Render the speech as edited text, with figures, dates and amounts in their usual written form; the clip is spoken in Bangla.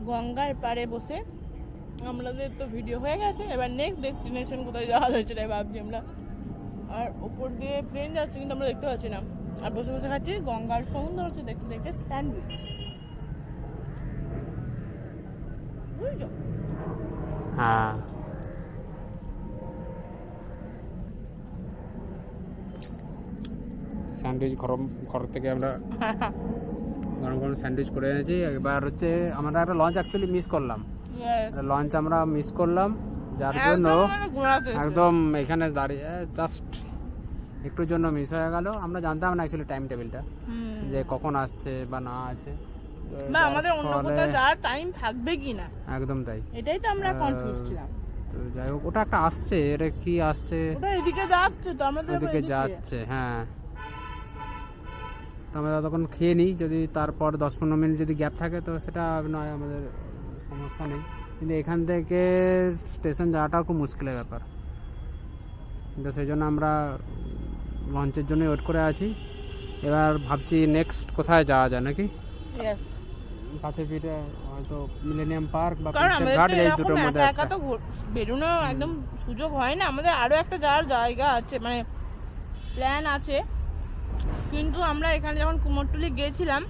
গঙ্গার পাড়ে বসে আমাদের তো ভিডিও হয়ে গেছে, এবার নেক্সট ডেস্টিনেশন কোথায় যাওয়া হয়েছে তাই ভাবছি আমরা। আর ওপর দিয়ে প্লেন যাচ্ছে কিন্তু আমরা দেখতে পাচ্ছি না, আর বসে বসে খাচ্ছি গঙ্গার সৌন্দর্য দেখতে দেখতে স্যান্ডউইচ। বুঝছো? হ্যাঁ স্যান্ডউইচ ঘর থেকে আমরা গরম গরম স্যান্ডউইচ করে এনেছি। এবার হচ্ছে আমরা একটা লঞ্চ অ্যাকচুয়ালি মিস করলাম, লঞ্চ আমরা মিস করলাম যার জন্য একদম এখানে দাঁড়িয়ে জাস্ট একটুর জন্য মিস হয়ে গেল। আমরা জানতাম না অ্যাকচুয়ালি টাইম টেবিলটা যে কখন আসছে বা না আছে, বা আমাদের অন্য কোথাও যাওয়ার টাইম থাকবে কি না, একদম তাই, এটাই তো আমরা কনফিউজ ছিলাম। তো যাই হোক ওটা একটা আসছে, এটা কি আসছে, ওটা এদিকে যাচ্ছে তো আমাদের ওদিকে যাচ্ছে। হ্যাঁ তো আমরা ততক্ষণ খেয়ে নিই, যদি তারপর 10-15 মিনিট যদি গ্যাপ থাকে তো সেটা নয় আমাদের সমস্যা নেই, কিন্তু এখান থেকে স্টেশন যাওয়াটাও খুব মুশকিলের ব্যাপার। তো সেই জন্য আমরা লঞ্চের জন্য ওয়েট করে আছি। এবার ভাবছি নেক্সট কোথায় যাওয়া যায় নাকি, কাছে পিঠে হয়তো মিলেনিয়াম পার্ক বা ঘাট, এই দুটোর মধ্যে একা তো বেরোনো একদম সুযোগ হয় না, আমাদের আরো একটা যাওয়ার জায়গা আছে, মানে প্ল্যান আছে। কিন্তু আমরা এখানে যখন কুমোরটুলি গিয়েছিলাম